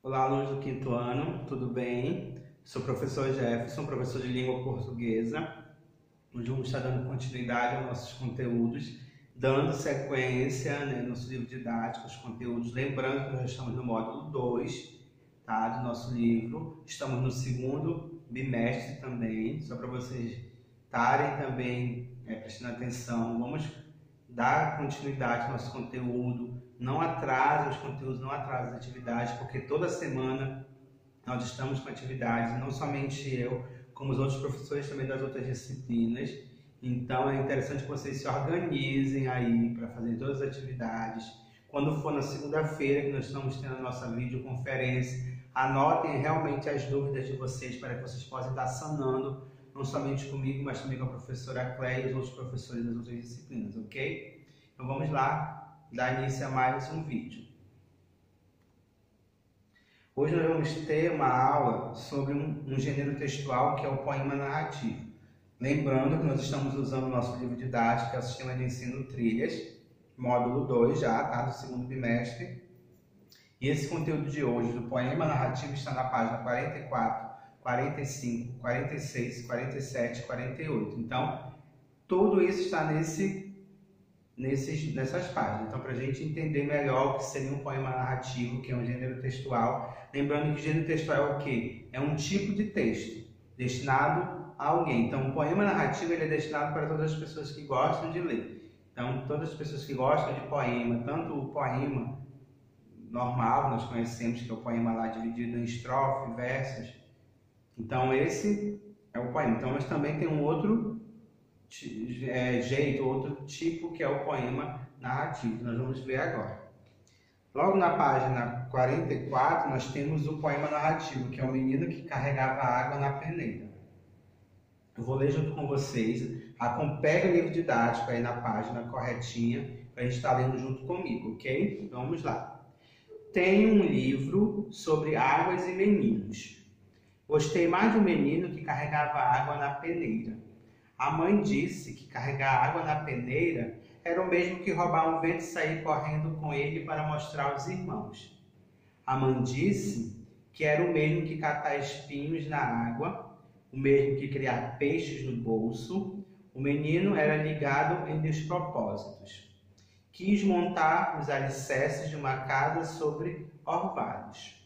Olá, alunos do quinto ano, tudo bem? Sou o professor Jefferson, professor de língua portuguesa. Hoje vamos estar dando continuidade aos nossos conteúdos, dando sequência, né, no nosso livro didático, os conteúdos. Lembrando que nós estamos no módulo 2, tá, do nosso livro. Estamos no segundo bimestre também, só para vocês estarem também prestando atenção. Vamos dar continuidade ao nosso conteúdo. Não atrase os conteúdos, não atrase as atividades, porque toda semana nós estamos com atividades, não somente eu, como os outros professores também das outras disciplinas. Então é interessante que vocês se organizem aí para fazer todas as atividades. Quando for na segunda-feira que nós estamos tendo a nossa videoconferência, anotem realmente as dúvidas de vocês para que vocês possam estar sanando, não somente comigo, mas também com a professora Cléia e os outros professores das outras disciplinas, ok? Então vamos lá dar início a mais um vídeo. Hoje nós vamos ter uma aula sobre um gênero textual que é o poema narrativo. Lembrando que nós estamos usando o nosso livro didático, que é o Sistema de Ensino Trilhas, módulo 2 já, tá? Do segundo bimestre. E esse conteúdo de hoje do poema narrativo está na página 44, 45, 46, 47, 48. Então, tudo isso está nessas páginas. Então, para a gente entender melhor o que seria um poema narrativo, que é um gênero textual, lembrando que gênero textual é o quê? É um tipo de texto destinado a alguém. Então, o poema narrativo ele é destinado para todas as pessoas que gostam de ler. Então, todas as pessoas que gostam de poema, tanto o poema normal, nós conhecemos que é o poema lá dividido em estrofe, versos. Então, esse é o poema. Então, mas também tem um outro jeito, outro tipo, que é o poema narrativo. Nós vamos ver agora. Logo na página 44, nós temos o poema narrativo, que é o menino que carregava água na peneira. Eu vou ler junto com vocês. Pega o livro didático aí na página corretinha, para a gente estar lendo junto comigo, ok? Vamos lá. Tem um livro sobre águas e meninos. Gostei mais do menino que carregava água na peneira. A mãe disse que carregar água na peneira era o mesmo que roubar um vento e sair correndo com ele para mostrar aos irmãos. A mãe disse que era o mesmo que catar espinhos na água, o mesmo que criar peixes no bolso. O menino era ligado em despropósitos. Quis montar os alicerces de uma casa sobre orvalhos.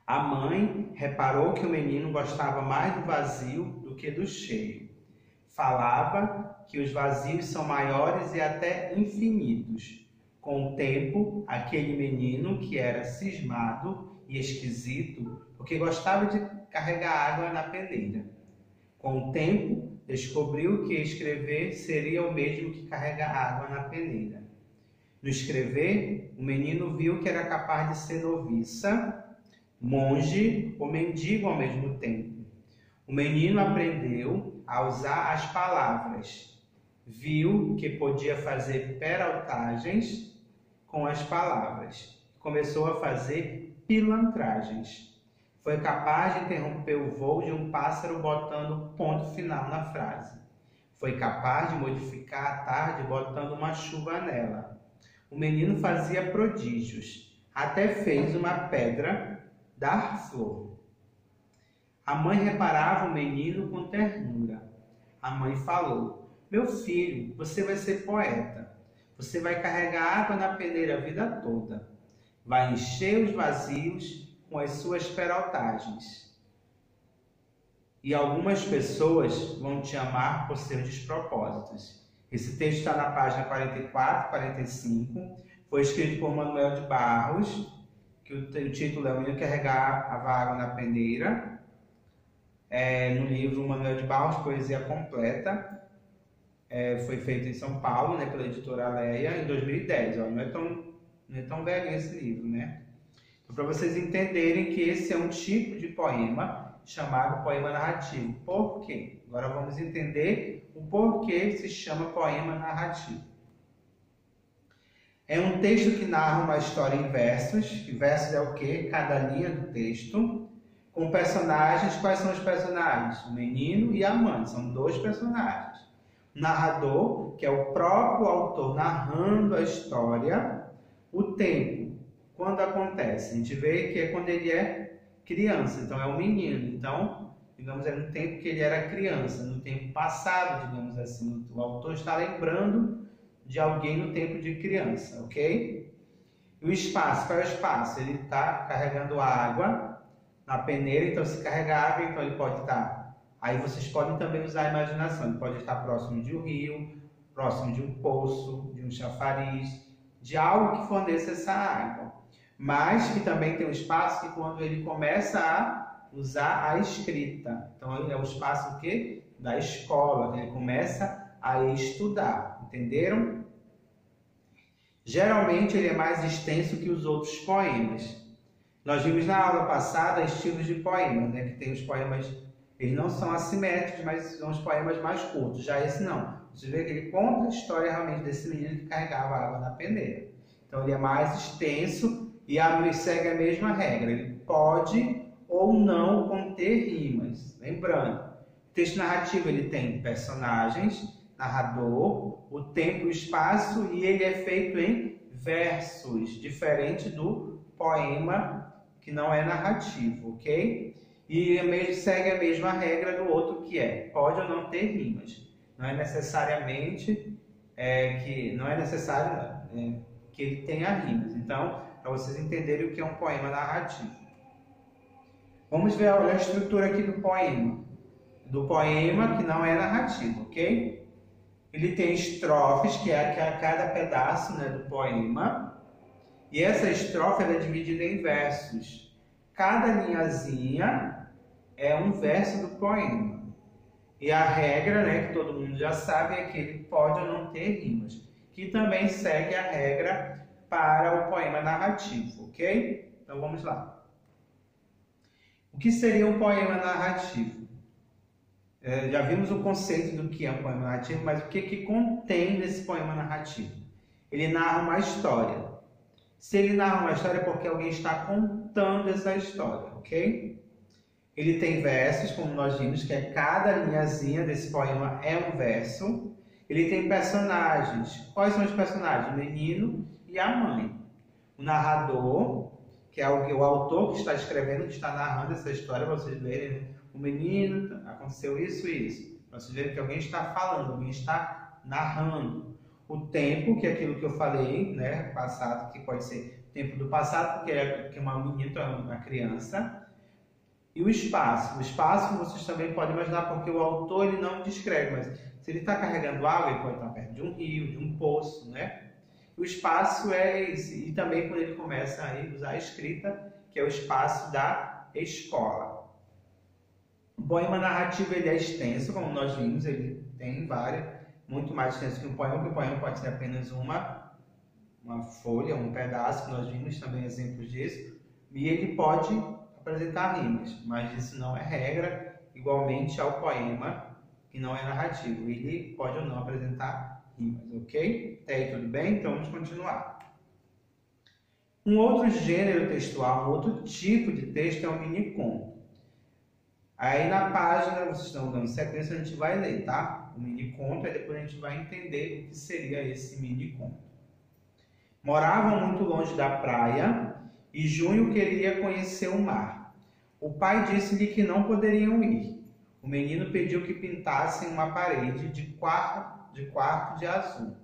A mãe reparou que o menino gostava mais do vazio do que do cheio. Falava que os vazios são maiores e até infinitos. Com o tempo, aquele menino, que era cismado e esquisito, porque gostava de carregar água na peneira. Com o tempo, descobriu que escrever seria o mesmo que carregar água na peneira. No escrever, o menino viu que era capaz de ser noviça, monge ou mendigo ao mesmo tempo. O menino aprendeu a usar as palavras. Viu que podia fazer peraltagens com as palavras. Começou a fazer pilantragens. Foi capaz de interromper o voo de um pássaro botando ponto final na frase. Foi capaz de modificar a tarde botando uma chuva nela. O menino fazia prodígios. Até fez uma pedra dar flor. A mãe reparava o menino com ternura. A mãe falou: meu filho, você vai ser poeta. Você vai carregar água na peneira a vida toda. Vai encher os vazios com as suas peraltagens. E algumas pessoas vão te amar por seus despropósitos. Esse texto está na página 44, 45. Foi escrito por Manuel de Barros, que o título é O Menino que Carregava Água na Peneira, no livro Manuel de Barros, Poesia Completa. Foi feito em São Paulo, né, pela editora Leia, em 2010. Ó, não é tão velho esse livro, né? Então, para vocês entenderem que esse é um tipo de poema chamado poema narrativo. Por quê? Agora vamos entender o porquê se chama poema narrativo. É um texto que narra uma história em versos. Versos é o quê? Cada linha do texto. Com personagens. Quais são os personagens? O menino e a mãe. São dois personagens. O narrador, que é o próprio autor narrando a história. O tempo. quando acontece? A gente vê que é quando ele é criança, então é um menino. Então, digamos, é no tempo que ele era criança, no tempo passado, digamos assim. O autor está lembrando de alguém no tempo de criança, ok? E o espaço, qual é o espaço? Ele está carregando água na peneira, então se carrega água, então ele pode estar... Aí vocês podem também usar a imaginação, ele pode estar próximo de um rio, próximo de um poço, de um chafariz, de algo que forneça essa água. Mas que também tem um espaço que quando ele começa a usar a escrita. Então é o espaço que da escola, ele começa a estudar, entenderam? Geralmente ele é mais extenso que os outros poemas. Nós vimos na aula passada estilos de poema, né? Que tem os poemas, eles não são assimétricos, mas são os poemas mais curtos. Já esse não. Você vê que ele conta a história realmente desse menino que carregava água na peneira. Então ele é mais extenso e segue a mesma regra. Ele pode ou não conter rimas. Lembrando, o texto narrativo ele tem personagens, narrador, o tempo e o espaço, e ele é feito em versos, diferente do poema que não é narrativo, ok? E segue a mesma regra do outro, que é pode ou não ter rimas. Não é necessariamente que ele tenha rimas. Então, para vocês entenderem o que é um poema narrativo. Vamos ver a estrutura aqui do poema. Do poema que não é narrativo, ok? Ele tem estrofes, que é cada pedaço, né, do poema. E essa estrofe ela é dividida em versos. Cada linhazinha é um verso do poema. E a regra, né, que todo mundo já sabe, é que ele pode ou não ter rimas. Que também segue a regra para o poema narrativo, ok? Então vamos lá. O que seria um poema narrativo? Já vimos o conceito do que é um poema narrativo, mas o que contém nesse poema narrativo? Ele narra uma história. Se ele narra uma história é porque alguém está contando essa história, ok? Ele tem versos, como nós vimos, que cada linhazinha desse poema é um verso. Ele tem personagens. Quais são os personagens? O menino e a mãe. O narrador, que é o autor que está escrevendo, que está narrando essa história, para vocês verem. O menino, aconteceu isso e isso. Para vocês verem que alguém está falando, alguém está narrando. O tempo, que é aquilo que eu falei, né, passado, que pode ser tempo do passado, porque é uma menina, uma criança. E o espaço. O espaço vocês também podem imaginar, porque o autor ele não descreve, mas se ele está carregando água, ele pode estar perto de um rio, de um poço, né? O espaço é esse. E também quando ele começa a usar a escrita, que é o espaço da escola. O poema narrativo ele é extenso, como nós vimos, ele tem muito mais extenso que um poema, porque o poema pode ser apenas uma folha, um pedaço, que nós vimos também exemplos disso, e ele pode apresentar rimas, mas isso não é regra, igualmente ao poema que não é narrativo, ele pode ou não apresentar rimas, ok? Até aí tudo bem? Então vamos continuar. Um outro gênero textual, um outro tipo de texto é o mini-conto. Aí na página, vocês estão dando sequência, a gente vai ler, tá? O mini-conto, e depois a gente vai entender o que seria esse mini-conto. Moravam muito longe da praia e Junho queria conhecer o mar. O pai disse-lhe que não poderiam ir. O menino pediu que pintassem uma parede de quarto de azul.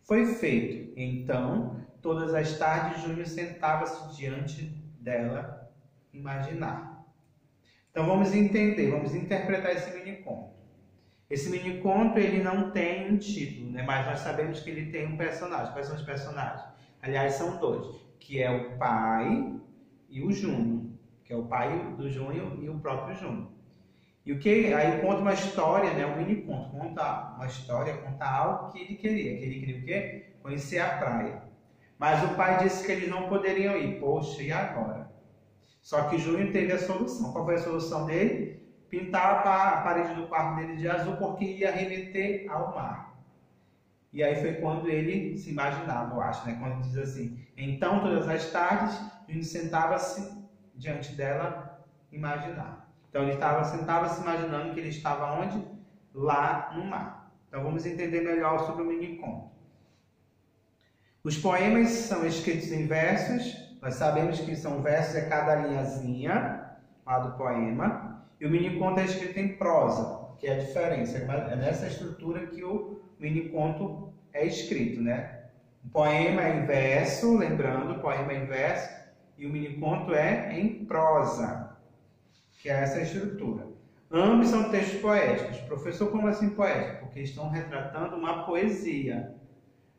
Foi feito. Então, todas as tardes, Junho sentava-se diante dela, imaginar. Então vamos entender, vamos interpretar esse mini-conto. Esse mini-conto ele não tem um título, né? Mas nós sabemos que ele tem um personagem. Quais são os personagens? Aliás, são dois, que é o pai e o Junho, que é o pai do Junho e o próprio Junho. E o que aí conta uma história, né? Um mini-conto, conta uma história, conta algo que ele queria. Que ele queria o quê? Conhecer a praia. Mas o pai disse que eles não poderiam ir. Poxa, e agora? Só que Junho teve a solução. Qual foi a solução dele? Pintar a parede do quarto dele de azul, porque ia remeter ao mar. E aí foi quando ele se imaginava, eu acho, né? Quando ele diz assim: então, todas as tardes, Junho sentava-se diante dela, imaginar. Então, ele sentava-se imaginando que ele estava onde? Lá no mar. Então, vamos entender melhor sobre o mini-conto. Os poemas são escritos em versos. Nós sabemos que são versos a cada linhazinha lá do poema, e o mini-conto é escrito em prosa, que é a diferença. É nessa estrutura que o mini-conto é escrito, né? O poema é em verso, lembrando, o poema é em verso, e o mini-conto é em prosa, que é essa estrutura. Ambos são textos poéticos. Professor, como assim poético? Porque estão retratando uma poesia.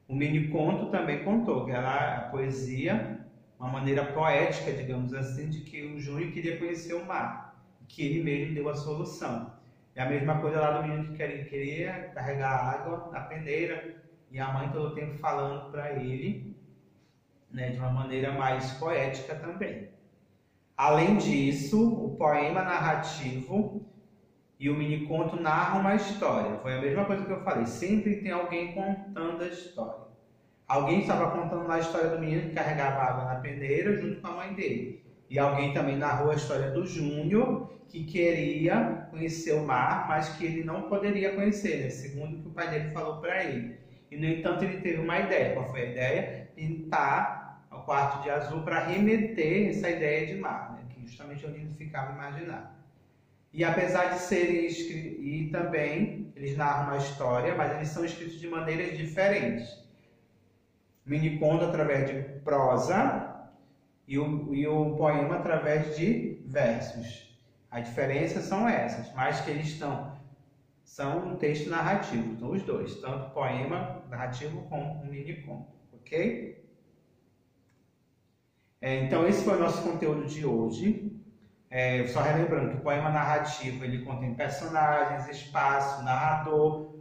O mini-conto também contou que era a poesia, uma maneira poética, digamos assim, de que o Júnior queria conhecer o mar, que ele mesmo deu a solução. É a mesma coisa lá do menino que queria carregar água na peneira, e a mãe todo o tempo falando para ele, né, de uma maneira mais poética também. Além disso, o poema narrativo e o mini-conto narram uma história. Foi a mesma coisa que eu falei, sempre tem alguém contando a história. Alguém estava contando lá a história do menino que carregava água na peneira junto com a mãe dele. E alguém também narrou a história do Júnior, que queria conhecer o mar, mas que ele não poderia conhecer, né? Segundo o que o pai dele falou para ele. E, no entanto, ele teve uma ideia. Qual foi a ideia? Pintar o quarto de azul para remeter essa ideia de mar, né? Que justamente onde ele ficava imaginando. E apesar de serem escritos, e também eles narram uma história, mas eles são escritos de maneiras diferentes. Mini-conto através de prosa e o poema através de versos. As diferenças são essas, mas que eles são um texto narrativo, então os dois, tanto poema narrativo como um mini-conto, ok? Então esse foi o nosso conteúdo de hoje. Só relembrando que o poema narrativo ele contém personagens, espaço, narrador,